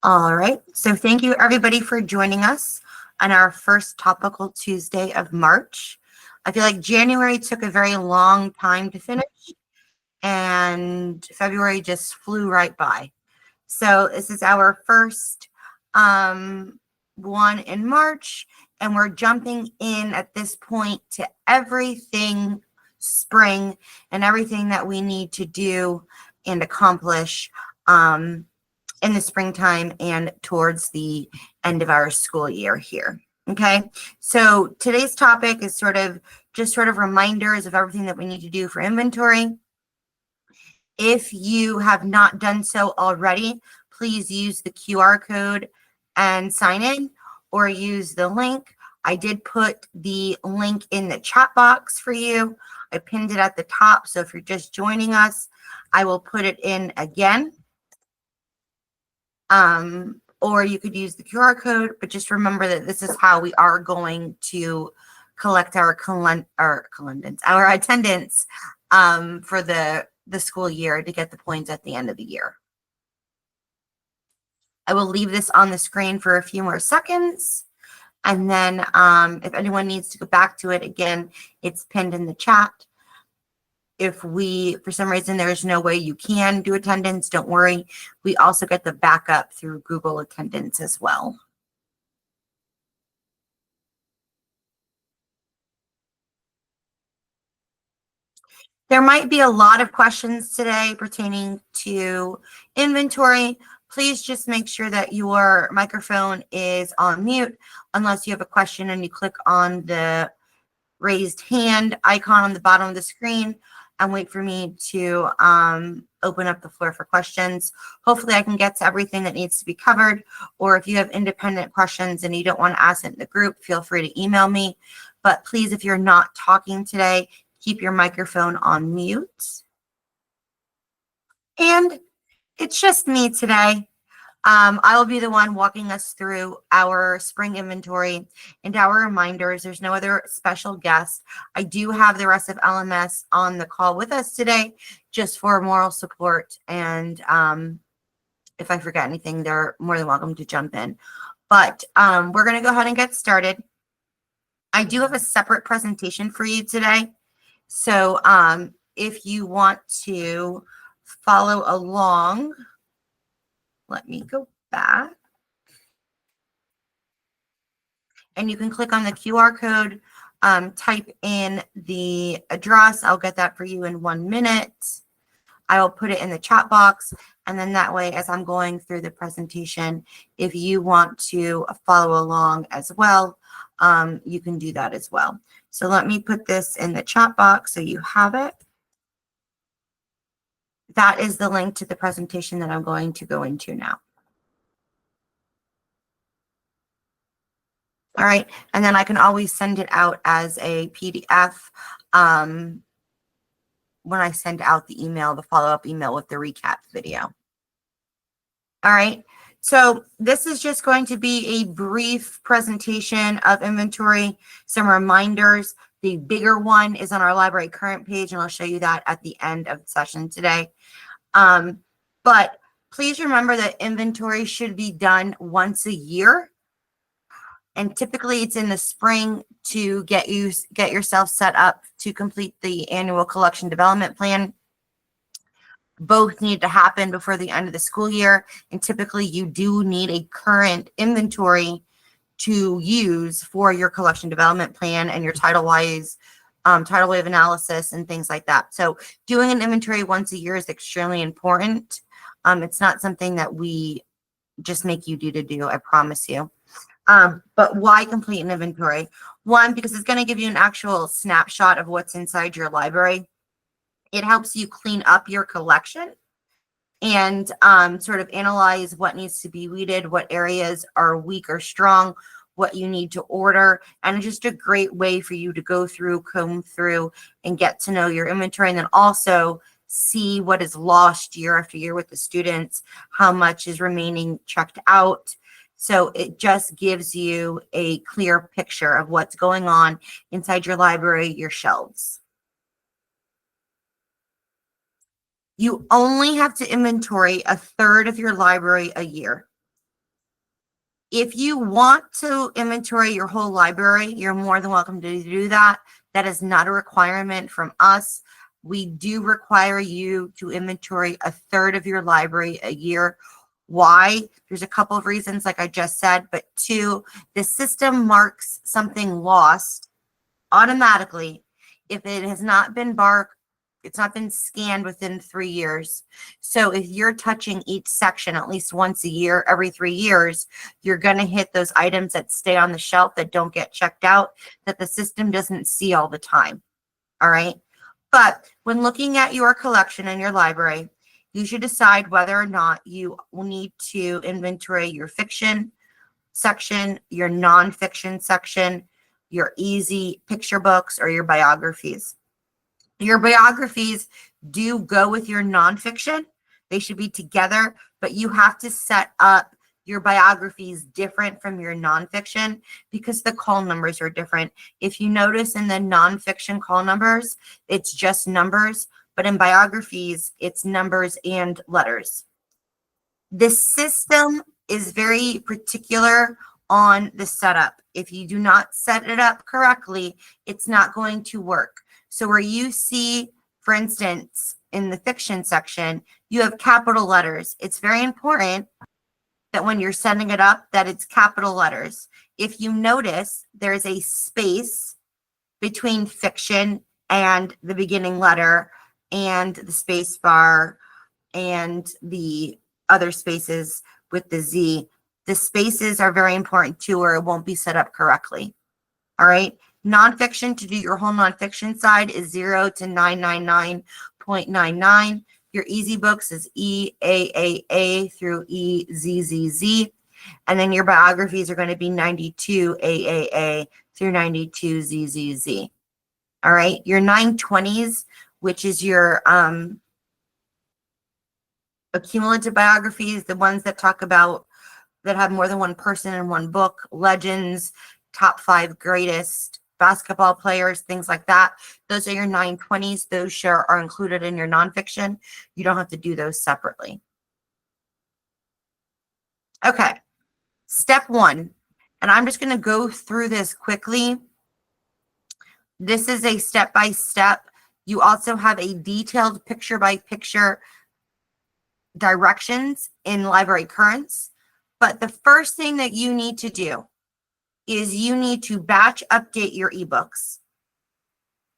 All right. So thank you everybody for joining us on our first Topical Tuesday of March. I feel like January took a very long time to finish and February just flew right by. So this is our first one in March, and we're jumping in at this point to everything spring and everything that we need to do and accomplish in the springtime and towards the end of our school year here. Okay, so today's topic is sort of reminders of everything that we need to do for inventory. If you have not done so already, please use the QR code and sign in, or use the link. I did put the link in the chat box for you. I pinned it at the top, so if you're just joining us, I will put it in again. Or you could use the QR code, but just remember that this is how we are going to collect our attendance for the school year to get the points at the end of the year. I will leave this on the screen for a few more seconds. And then if anyone needs to go back to it, again, it's pinned in the chat. If for some reason, there's no way you can do attendance, don't worry. We also get the backup through Google Attendance as well. There might be a lot of questions today pertaining to inventory. Please just make sure that your microphone is on mute unless you have a question and you click on the raised hand icon on the bottom of the screen and wait for me to open up the floor for questions. Hopefully I can get to everything that needs to be covered, or if you have independent questions and you don't want to ask it in the group, feel free to email me. But please, if you're not talking today, keep your microphone on mute. And it's just me today. I will be the one walking us through our spring inventory and our reminders. There's no other special guest. I do have the rest of LMS on the call with us today, just for moral support. And if I forget anything, they're more than welcome to jump in. But we're going to go ahead and get started. I do have a separate presentation for you today. So if you want to follow along, let me go back. And you can click on the QR code, type in the address. I'll get that for you in 1 minute. I will put it in the chat box. And then that way, as I'm going through the presentation, if you want to follow along as well, you can do that as well. So let me put this in the chat box so you have it. That is the link to the presentation that I'm going to go into now. All right, and then I can always send it out as a PDF when I send out the email, the follow-up email with the recap video. All right, so this is just going to be a brief presentation of inventory, some reminders. The bigger one is on our library current page, and I'll show you that at the end of the session today. But please remember that inventory should be done once a year. And typically it's in the spring to get yourself set up to complete the annual collection development plan. Both need to happen before the end of the school year. And typically you do need a current inventory to use for your collection development plan and your tidal wave analysis and things like that. So doing an inventory once a year is extremely important. It's not something that we just make you do, I promise you. But why complete an inventory? One, because it's going to give you an actual snapshot of what's inside your library. It helps you clean up your collection and sort of analyze what needs to be weeded, what areas are weak or strong, what you need to order. And it's just a great way for you to go through, comb through, and get to know your inventory, and then also see what is lost year after year with the students, how much is remaining checked out. So it just gives you a clear picture of what's going on inside your library, your shelves. You only have to inventory a third of your library a year. If you want to inventory your whole library, you're more than welcome to do that. That is not a requirement from us. We do require you to inventory a third of your library a year. Why? There's a couple of reasons, like I just said, but two, the system marks something lost automatically if it has not been it's not been scanned within 3 years. So if you're touching each section at least once a year, every 3 years, you're going to hit those items that stay on the shelf that don't get checked out, that the system doesn't see all the time. All right. But when looking at your collection in your library, you should decide whether or not you will need to inventory your fiction section, your nonfiction section, your easy picture books, or your biographies. Your biographies do go with your nonfiction. They should be together, but you have to set up your biographies different from your nonfiction because the call numbers are different. If you notice in the nonfiction call numbers, it's just numbers, but in biographies, it's numbers and letters. The system is very particular on the setup. If you do not set it up correctly, it's not going to work. So where you see, for instance, in the fiction section, you have capital letters. It's very important that when you're setting it up, that it's capital letters. If you notice, there's a space between fiction and the beginning letter and the space bar and the other spaces with the Z. The spaces are very important too, or it won't be set up correctly. All right. Nonfiction, to do your whole nonfiction side, is 0 to 999.99. Your easy books is EAAA through EZZZ. And then your biographies are going to be 92 AAA through 92 ZZZ. All right. Your 920s, which is your accumulative biographies, the ones that talk about that have more than one person in one book, legends, top 5 greatest basketball players, things like that. Those are your 920s. Those are included in your nonfiction. You don't have to do those separately. Okay, step 1, and I'm just going to go through this quickly. This is a step-by-step. You also have a detailed picture-by-picture directions in Library Currents. But the first thing that you need to do is you need to batch update your ebooks.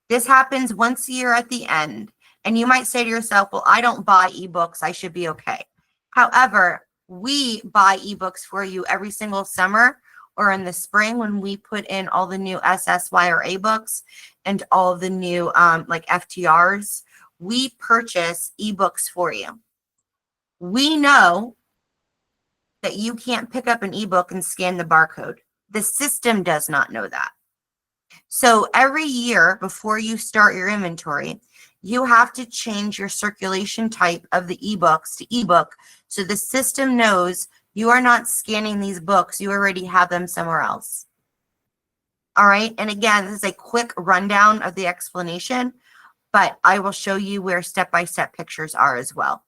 This happens once a year at the end. And you might say to yourself, well, I don't buy ebooks. I should be okay. However, we buy ebooks for you every single summer or in the spring when we put in all the new SSYRA books and all the new like FTRs. We purchase ebooks for you. We know that you can't pick up an ebook and scan the barcode. The system does not know that. So every year before you start your inventory, you have to change your circulation type of the ebooks to ebook so the system knows you are not scanning these books. You already have them somewhere else. All right. And again, this is a quick rundown of the explanation, but I will show you where step-by-step pictures are as well.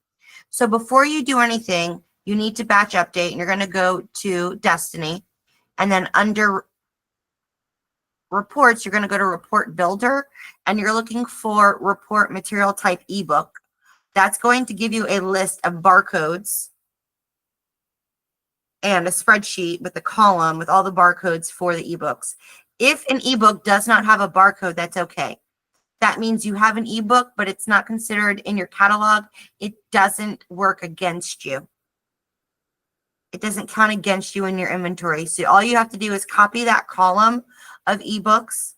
So before you do anything, you need to batch update, and you're going to go to Destiny, and then under reports, you're going to go to Report Builder, and you're looking for Report Material Type ebook. That's going to give you a list of barcodes and a spreadsheet with a column with all the barcodes for the ebooks. If an ebook does not have a barcode, that's okay. That means you have an ebook, but it's not considered in your catalog. It doesn't work against you. It doesn't count against you in your inventory. So all you have to do is copy that column of ebooks,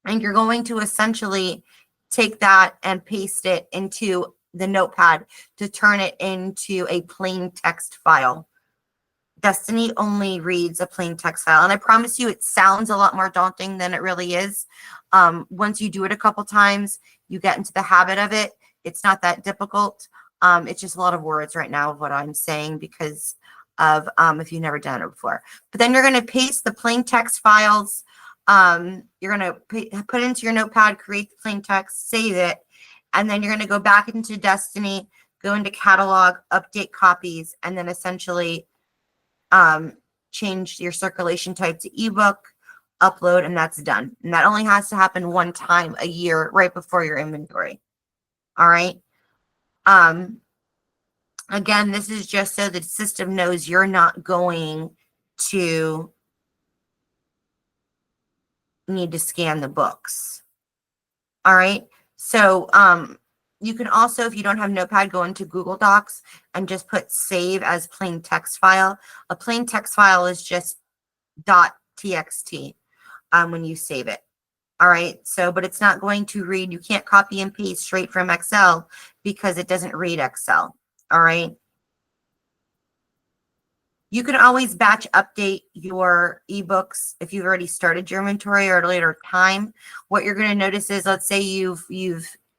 and you're going to essentially take that and paste it into the notepad to turn it into a plain text file. Destiny only reads a plain text file, and I promise you it sounds a lot more daunting than it really is. Once you do it a couple times, you get into the habit of it. It's not that difficult. It's just a lot of words right now of what I'm saying because of if you've never done it before. But then you're going to paste the plain text files. You're going to put it into your notepad, create the plain text, save it, and then you're going to go back into Destiny, go into catalog, update copies, and then essentially change your circulation type to ebook, upload, and that's done. And that only has to happen one time a year right before your inventory. All right. Again, this is just so the system knows you're not going to need to scan the books. All right. So you can also, if you don't have Notepad, go into Google Docs and just put save as plain text file. A plain text file is just .txt when you save it. All right. So, but it's not going to read. You can't copy and paste straight from Excel because it doesn't read Excel. All right. You can always batch update your ebooks if you've already started your inventory or at a later time. What you're going to notice is, let's say you've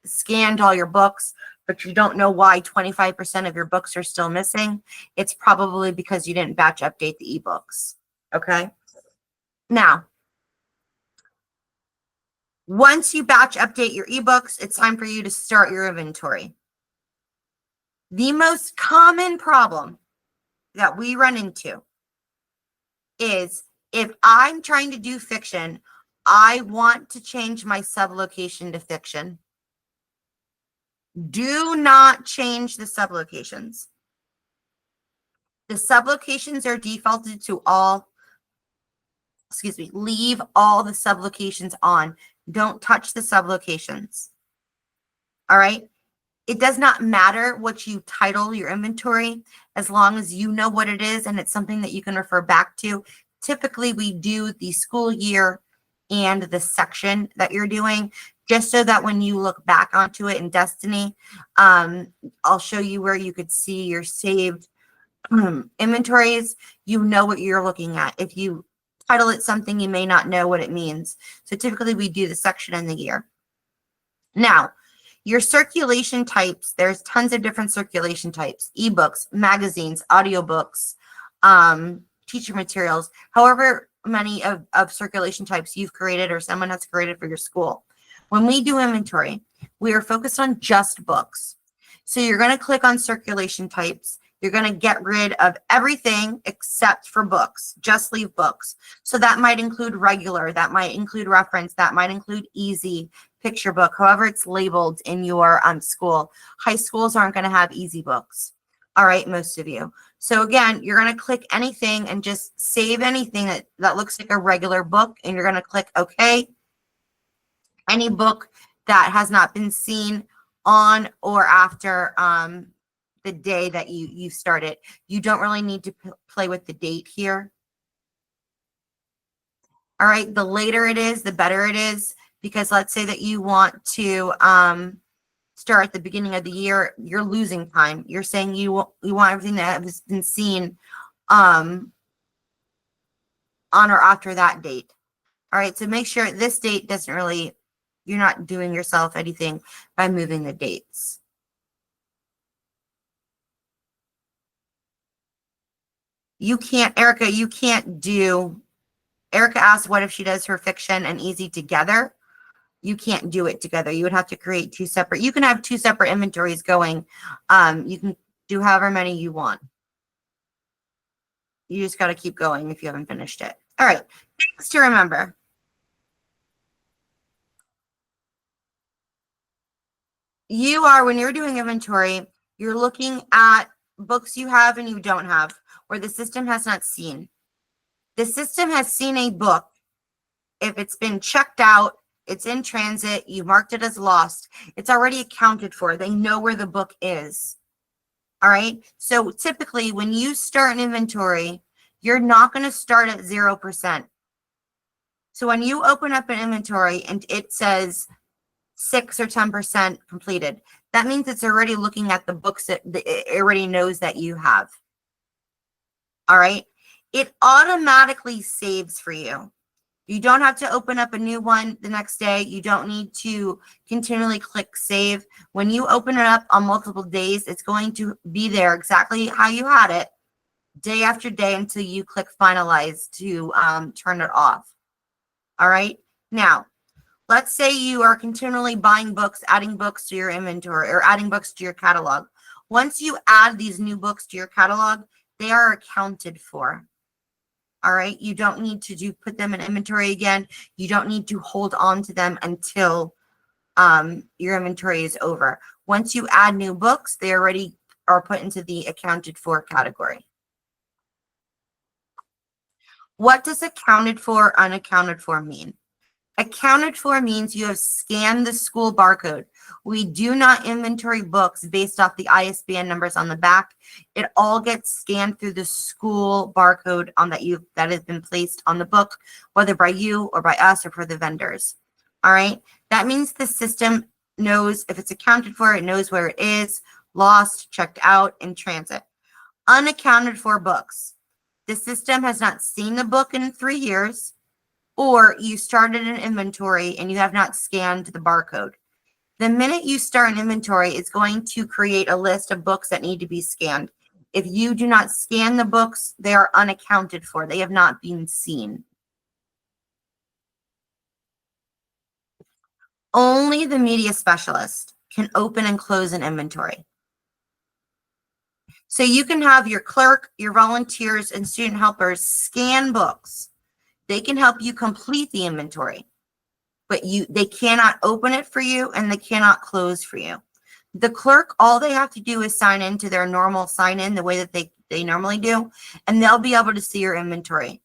scanned all your books, but you don't know why 25% of your books are still missing. It's probably because you didn't batch update the ebooks. Okay. Now, once you batch update your ebooks, it's time for you to start your inventory. The most common problem that we run into is, if I'm trying to do fiction, I want to change my sublocation to fiction. Do not change the sublocations. The sublocations are defaulted to all, leave all the sublocations on. Don't touch the sublocations. All right. It does not matter what you title your inventory, as long as you know what it is and it's something that you can refer back to. Typically, we do the school year and the section that you're doing, just so that when you look back onto it in Destiny, I'll show you where you could see your saved inventories. You know what you're looking at. If you title it something, you may not know what it means. So typically, we do the section and the year. Now, your circulation types, there's tons of different circulation types: ebooks, magazines, audiobooks, teacher materials, however many of circulation types you've created or someone has created for your school. When we do inventory, we are focused on just books. So you're going to click on circulation types. You're going to get rid of everything except for books. Just leave books. So that might include regular, that might include reference, that might include easy, picture book, however it's labeled in your school. High schools aren't going to have easy books. All right, most of you. So again, you're going to click anything and just save anything that looks like a regular book, and you're going to click OK. Any book that has not been seen on or after the day that you started. You don't really need to play with the date here. All right, the later it is, the better it is, because let's say that you want to start at the beginning of the year, you're losing time. You're saying you want everything that has been seen on or after that date. All right, so make sure this date doesn't really, you're not doing yourself anything by moving the dates. You can't, Erica, you can't do, Erica asked what if she does her fiction and easy together. You can't do it together. You would have to create two separate, you can have two separate inventories going. You can do however many you want. You just got to keep going if you haven't finished it. All right, things to remember. You are, when you're doing inventory, you're looking at books you have and you don't have, or the system has not seen. The system has seen a book. If it's been checked out, it's in transit, you marked it as lost, it's already accounted for. They know where the book is. All right. So typically when you start an inventory, you're not going to start at 0%. So when you open up an inventory and it says 6 or 10% completed, that means it's already looking at the books that it already knows that you have. All right. It automatically saves for you. You don't have to open up a new one the next day. You don't need to continually click save. When you open it up on multiple days, it's going to be there exactly how you had it, day after day, until you click finalize to turn it off. All right. Now, let's say you are continually buying books, adding books to your inventory, or adding books to your catalog. Once you add these new books to your catalog, they are accounted for. All right. You don't need to put them in inventory again. You don't need to hold on to them until your inventory is over. Once you add new books, they already are put into the accounted for category. What does accounted for, unaccounted for mean? Accounted for means you have scanned the school barcode. We do not inventory books based off the ISBN numbers on the back. It all gets scanned through the school barcode that has been placed on the book, whether by you or by us or for the vendors. All right. That means the system knows if it's accounted for, it knows where it is, lost, checked out, in transit. Unaccounted for books. The system has not seen the book in 3 years, or you started an inventory and you have not scanned the barcode. The minute you start an inventory, it's going to create a list of books that need to be scanned. If you do not scan the books, they are unaccounted for. They have not been seen. Only the media specialist can open and close an inventory. So you can have your clerk, your volunteers, and student helpers scan books. They can help you complete the inventory, but they cannot open it for you and they cannot close for you. The clerk, all they have to do is sign into their normal sign in the way that they normally do, and they'll be able to see your inventory.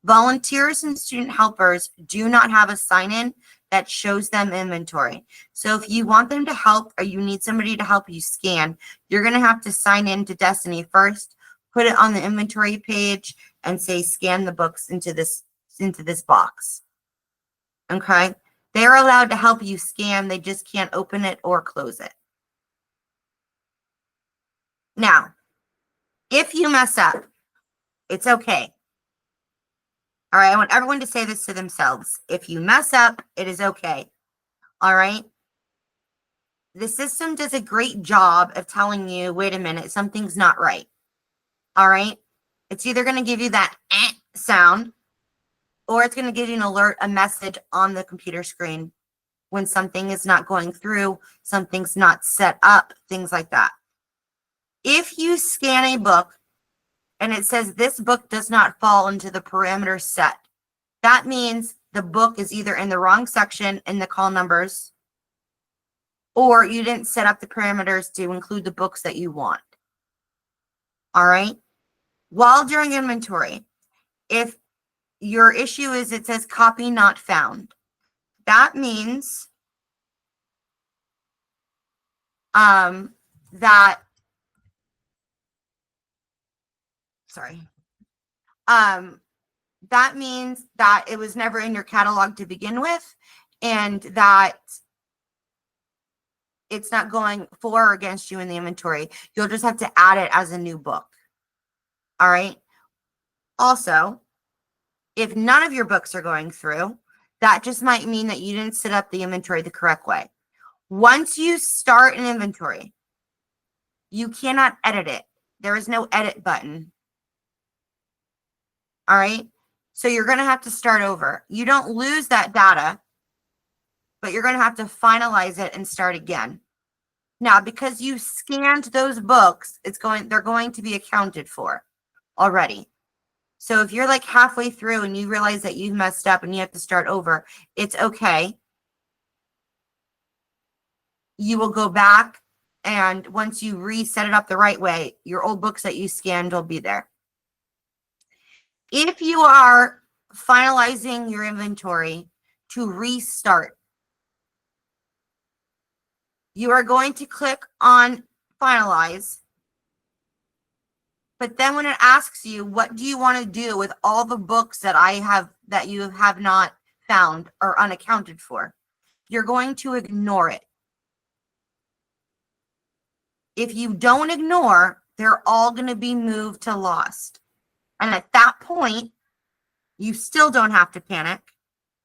Volunteers and student helpers do not have a sign in that shows them inventory. So if you want them to help or you need somebody to help you scan, you're going to have to sign in to Destiny first, put it on the inventory page, and say scan the books into this box. Okay? They're allowed to help you scan. They just can't open it or close it. Now, if you mess up, it's okay. All right? I want everyone to say this to themselves. If you mess up, it is okay. All right? The system does a great job of telling you, wait a minute, something's not right. All right? It's either going to give you that sound, or it's going to give you an alert, a message on the computer screen when something is not going through, something's not set up, things like that. If you scan a book and it says this book does not fall into the parameter set, that means the book is either in the wrong section in the call numbers, or you didn't set up the parameters to include the books that you want. All right? While during inventory, if your issue is it says copy not found, that means that means that it was never in your catalog to begin with, and that it's not going for or against you in the inventory. You'll just have to add it as a new book. All right. Also, if none of your books are going through, that just might mean that you didn't set up the inventory the correct way. Once you start an inventory, you cannot edit it. There is no edit button. All right. So you're going to have to start over. You don't lose that data, but you're going to have to finalize it and start again. Now, because you scanned those books, they're going to be accounted for already. So if you're like halfway through and you realize that you've messed up and you have to start over, it's okay. You will go back, and once you reset it up the right way, your old books that you scanned will be there. If you are finalizing your inventory to restart, you are going to click on finalize. But then when it asks you, what do you want to do with all the books that you have not found or unaccounted for? You're going to ignore it. If you don't ignore, they're all going to be moved to lost. And at that point, you still don't have to panic.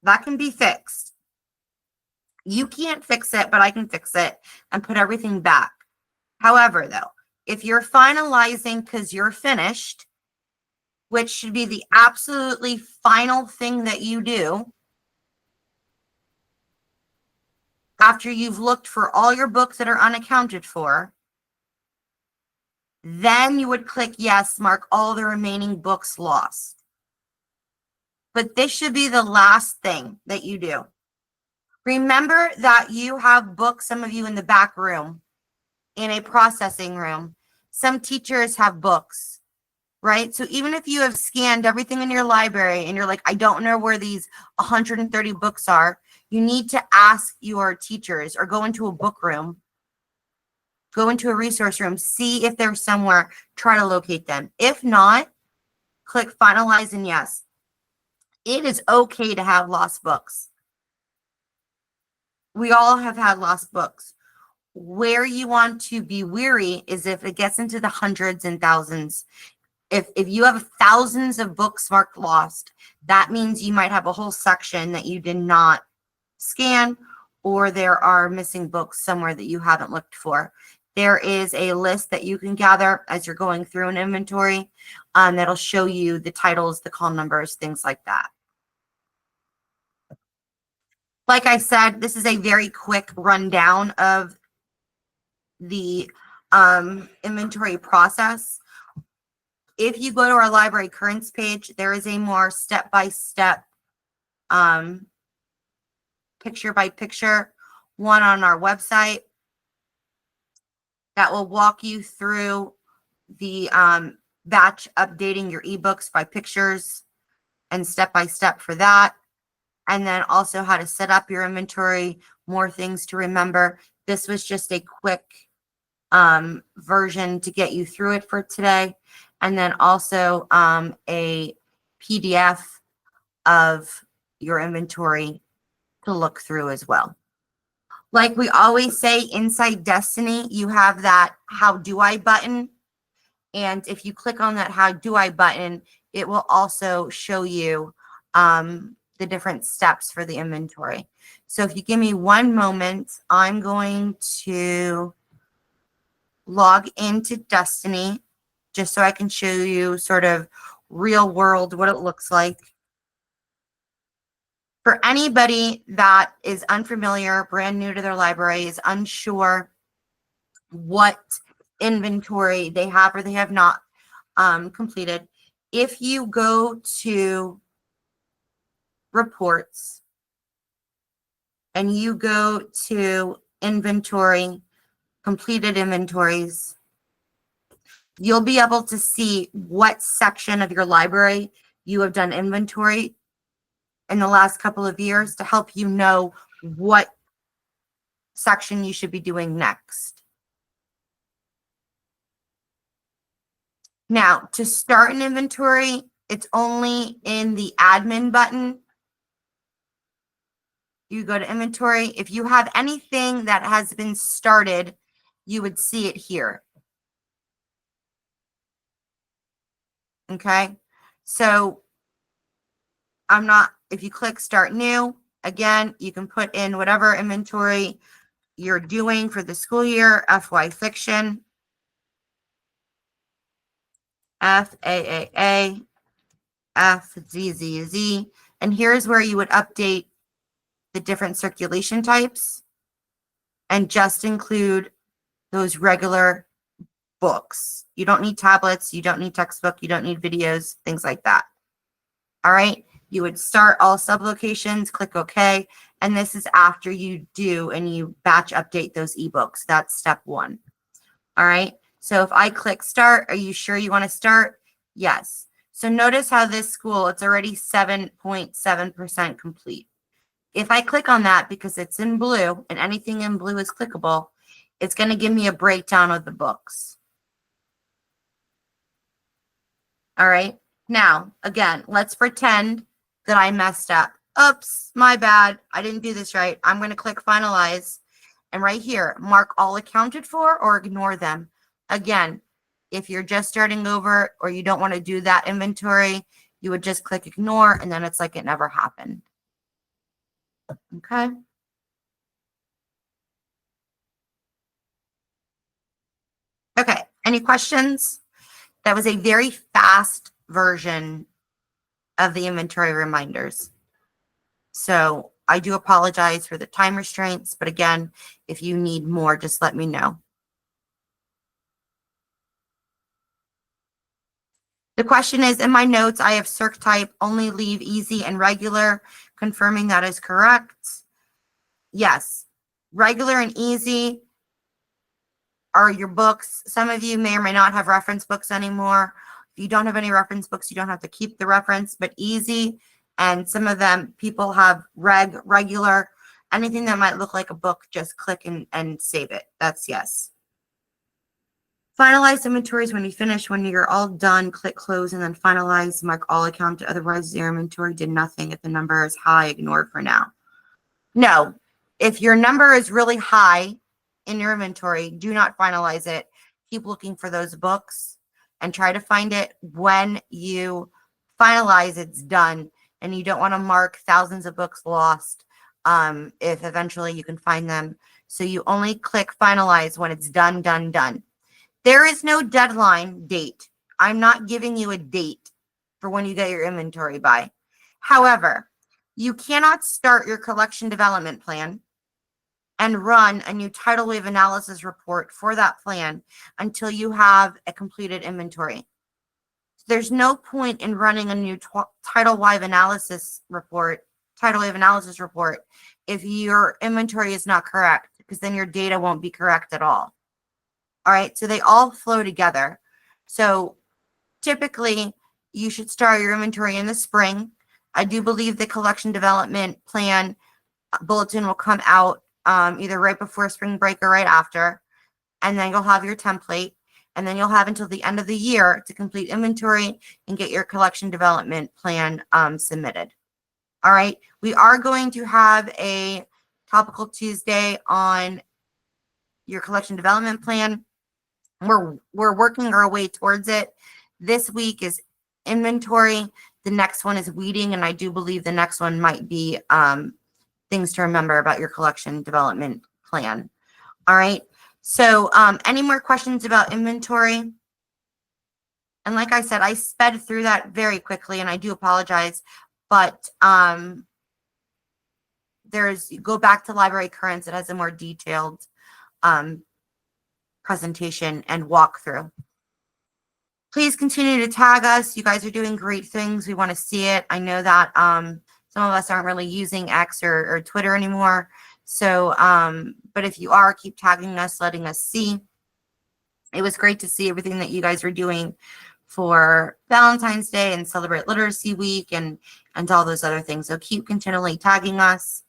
That can be fixed. You can't fix it, but I can fix it and put everything back. However, though, if you're finalizing because you're finished, which should be the absolutely final thing that you do, after you've looked for all your books that are unaccounted for, then you would click yes, mark all the remaining books lost. but this should be the last thing that you do. Remember that you have books, some of you in the back room, in a processing room. Some teachers have books, right? So even if you have scanned everything in your library and you're like, I don't know where these 130 books are, you need to ask your teachers or go into a book room, go into a resource room, see if they're somewhere, try to locate them. If not, click finalize and yes. It is okay to have lost books. We all have had lost books. Where you want to be weary is if it gets into the hundreds and thousands. If you have thousands of books marked lost, that means you might have a whole section that you did not scan, or there are missing books somewhere that you haven't looked for. There is a list that you can gather as you're going through an inventory that'll show you the titles, the call numbers, things like that. Like I said, this is a very quick rundown of the inventory process. If you go to our library currents page, there is a more step-by-step picture by picture one on our website that will walk you through the batch updating your ebooks by pictures and step by step for that. And then also how to set up your inventory, more things to remember. This was just a quick version to get you through it for today. And then also a PDF of your inventory to look through as well. Like we always say, inside Destiny, you have that how do I button. And if you click on that how do I button, it will also show you the different steps for the inventory. So if you give me one moment, I'm going to log into Destiny just so I can show you sort of real world what it looks like. For anybody that is unfamiliar, brand new to their library, is unsure what inventory they have or they have not completed, if you go to reports and you go to inventory, completed inventories, you'll be able to see what section of your library you have done inventory in the last couple of years to help you know what section you should be doing next. Now, to start an inventory, it's only in the admin button. You go to inventory. If you have anything that has been started, you would see it here. Okay, so if you click start new, again, you can put in whatever inventory you're doing for the school year, FY fiction, FAAA, FZZZ, and here's where you would update the different circulation types and just include those regular books. You don't need tablets, you don't need textbook, you don't need videos, things like that. All right, you would start all sublocations, click OK, and this is after you do and you batch update those ebooks. That's step one. All right, so if I click start, are you sure you want to start? Yes. So notice how this school, it's already 7.7% complete. If I click on that, because it's in blue and anything in blue is clickable, it's going to give me a breakdown of the books. All right. Now, again, let's pretend that I messed up. Oops, my bad. I didn't do this right. I'm going to click finalize. And right here, mark all accounted for or ignore them. Again, if you're just starting over or you don't want to do that inventory, you would just click ignore and then it's like it never happened. Okay. Okay. Any questions? That was a very fast version of the inventory reminders. So I do apologize for the time restraints, but again, if you need more, just let me know. The question is, in my notes, I have circ type, only leave easy and regular, confirming that is correct. Yes, regular and easy are your books. Some of you may or may not have reference books anymore. If you don't have any reference books, you don't have to keep the reference, but easy. And some of them, people have regular, anything that might look like a book, just click and save it. That's yes. Finalize inventories when you finish. When you're all done, click close and then finalize. Mark all account. Otherwise, your inventory did nothing. If the number is high, ignore for now. No, if your number is really high in your inventory, do not finalize it. Keep looking for those books and try to find it. When you finalize, it's done, and you don't want to mark thousands of books lost if eventually you can find them. So you only click finalize when it's done, done, done. There is no deadline date. I'm not giving you a date for when you get your inventory by. However, you cannot start your collection development plan and run a new tidal wave analysis report for that plan until you have a completed inventory. There's no point in running a new tidal wave analysis report if your inventory is not correct, because then your data won't be correct at all. All right, so they all flow together. So typically, you should start your inventory in the spring. I do believe the collection development plan bulletin will come out either right before spring break or right after. And then you'll have your template. And then you'll have until the end of the year to complete inventory and get your collection development plan submitted. All right, we are going to have a Topical Tuesday on your collection development plan. We're working our way towards it. This week is inventory. The next one is weeding, and I do believe the next one might be things to remember about your collection development plan. All right. So any more questions about inventory? And like I said, I sped through that very quickly, and I do apologize. But go back to Library Currents. It has a more detailed presentation and walkthrough. Please continue to tag us. You guys are doing great things. We want to see it. I know that some of us aren't really using X or Twitter anymore. So, but if you are, keep tagging us, letting us see. It was great to see everything that you guys are doing for Valentine's Day and Celebrate Literacy Week and all those other things. So keep continually tagging us.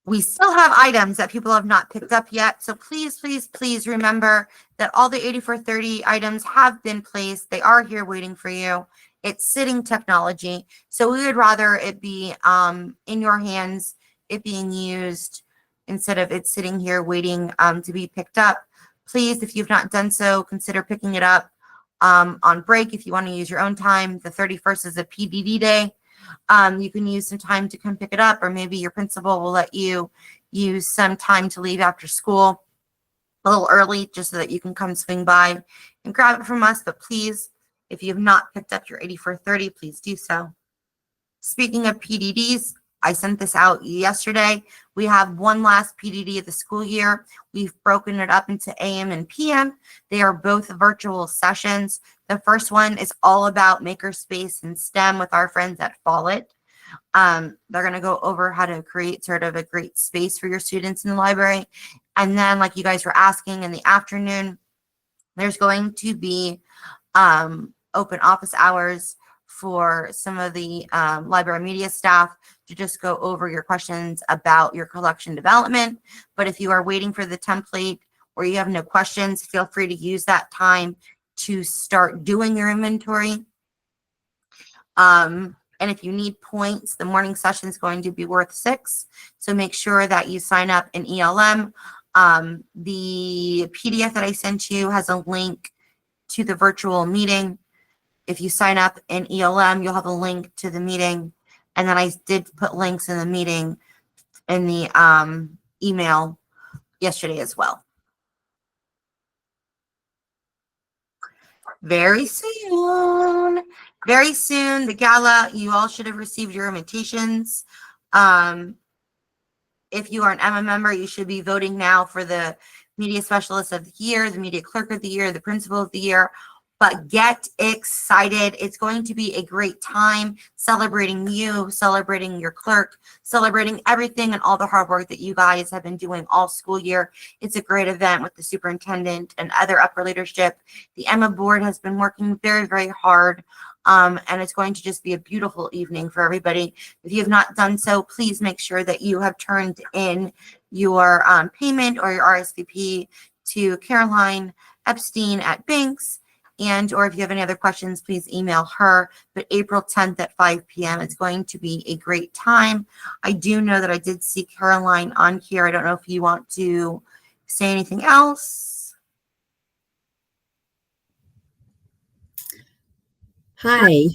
We still have items that people have not picked up yet. So please, please, please remember that all the 8430 items have been placed. They are here waiting for you. It's sitting technology. So we would rather it be in your hands, it being used, instead of it sitting here waiting to be picked up. Please, if you've not done so, consider picking it up on break if you want to use your own time. The 31st is a PDD day. You can use some time to come pick it up, or maybe your principal will let you use some time to leave after school a little early just so that you can come swing by and grab it from us. But please, if you have not picked up your 8430, please do so. Speaking of PDDs, I sent this out yesterday. We have one last PDD of the school year. We've broken it up into AM and PM. They are both virtual sessions. The first one is all about makerspace and STEM with our friends at Follett. They're going to go over how to create sort of a great space for your students in the library. And then, like you guys were asking, in the afternoon, there's going to be open office hours for some of the library media staff to just go over your questions about your collection development. But if you are waiting for the template or you have no questions, feel free to use that time to start doing your inventory. And if you need points, the morning session is going to be worth 6. So make sure that you sign up in ELM. The PDF that I sent you has a link to the virtual meeting. If you sign up in ELM, you'll have a link to the meeting. And then I did put links in the meeting in the email yesterday as well. Very soon, the gala, you all should have received your invitations. If you are an Emma member, you should be voting now for the Media Specialist of the Year, the Media Clerk of the Year, the Principal of the Year. But get excited. It's going to be a great time celebrating you, celebrating your clerk, celebrating everything and all the hard work that you guys have been doing all school year. It's a great event with the superintendent and other upper leadership. The Emma board has been working very, very hard. And it's going to just be a beautiful evening for everybody. If you have not done so, please make sure that you have turned in your payment or your RSVP to Caroline Epstein at Binks. And or if you have any other questions, please email her. But April 10th at 5 p.m. It's going to be a great time. I do know that I did see Caroline on here. I don't know if you want to say anything else. Hi.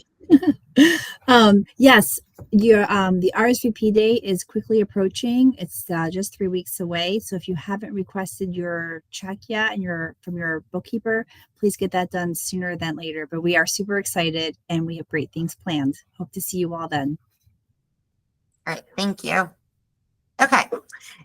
Yes, your the RSVP day is quickly approaching. It's just 3 weeks away. So if you haven't requested your check yet and from your bookkeeper, please get that done sooner than later. But we are super excited and we have great things planned. Hope to see you all then. All right, thank you. Okay,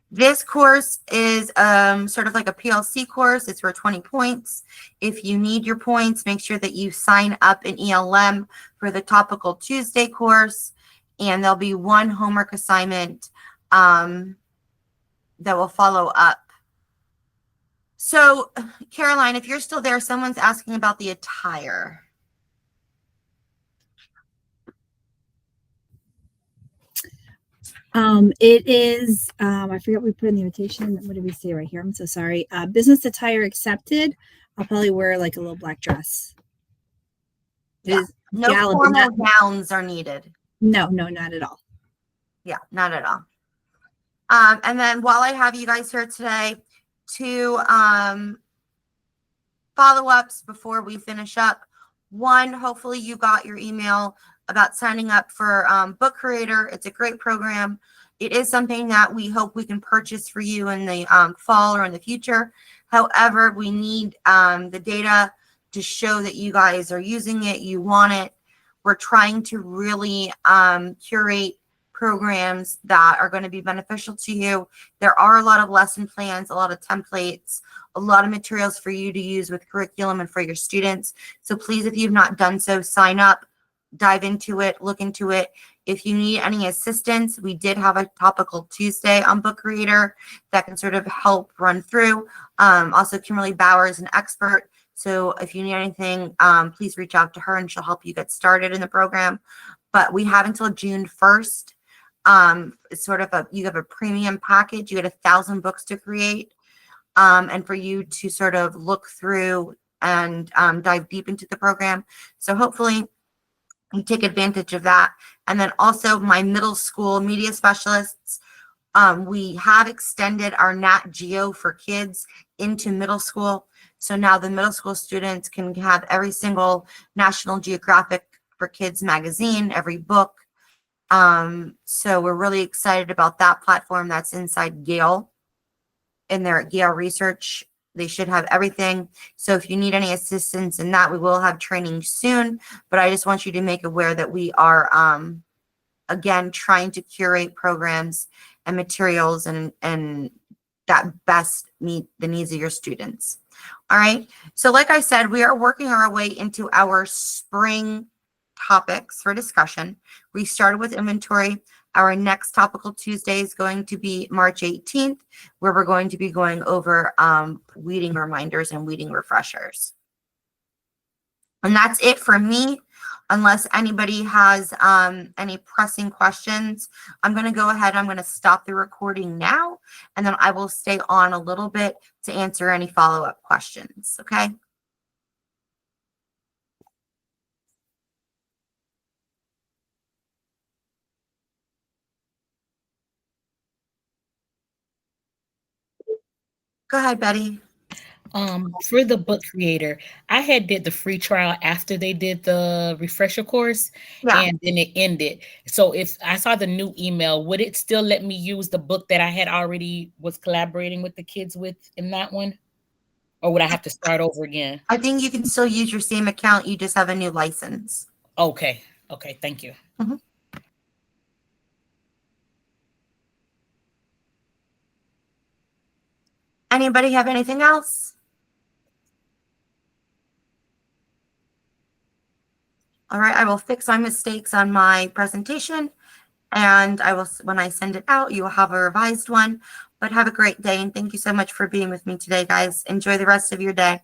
this course is sort of like a PLC course. It's for 20 points. If you need your points, make sure that you sign up in ELM for the Topical Tuesday course, and there'll be one homework assignment that will follow up. So, Caroline, if you're still there, someone's asking about the attire. It is, I forget what we put in the invitation. What did we say right here? I'm so sorry. Business attire accepted. I'll probably wear like a little black dress. Yeah. No formal gowns are needed. No, not at all. Yeah, not at all. And then while I have you guys here today, two follow-ups before we finish up. One, hopefully you got your email about signing up for Book Creator. It's a great program. It is something that we hope we can purchase for you in the fall or in the future. However, we need the data to show that you guys are using it, you want it. We're trying to really curate programs that are going to be beneficial to you. There are a lot of lesson plans, a lot of templates, a lot of materials for you to use with curriculum and for your students. So please, if you've not done so, sign up, dive into it, look into it. If you need any assistance, we did have a Topical Tuesday on Book Creator that can sort of help run through. Also, Kimberly Bauer is an expert. So if you need anything, please reach out to her and she'll help you get started in the program. But we have until June 1st. It's sort of you have a premium package. You get 1,000 books to create. And for you to sort of look through and dive deep into the program. So hopefully you take advantage of that. And then also my middle school media specialists, we have extended our Nat Geo for kids into middle school. So now the middle school students can have every single National Geographic for Kids magazine, every book. So we're really excited about that platform. That's inside Gale. In their Gale Research, they should have everything. So if you need any assistance in that, we will have training soon. But I just want you to make aware that we are, again, trying to curate programs and materials and that best meet the needs of your students. All right. So like I said, we are working our way into our spring topics for discussion. We started with inventory. Our next Topical Tuesday is going to be March 18th, where we're going to be going over weeding reminders and weeding refreshers. And that's it for me. Unless anybody has any pressing questions, I'm going to go ahead. I'm going to stop the recording now, and then I will stay on a little bit to answer any follow-up questions. Okay. Go ahead, Betty. For the Book Creator, I had did the free trial after they did the refresher course, Yeah. and then it ended. So if I saw the new email, would it still let me use the book that I had already was collaborating with the kids with in that one? Or would I have to start over again? I think you can still use your same account. You just have a new license. Okay. Okay. Thank you. Mm-hmm. Anybody have anything else? All right, I will fix my mistakes on my presentation, and I will, when I send it out, you will have a revised one. But have a great day, and thank you so much for being with me today, guys. Enjoy the rest of your day.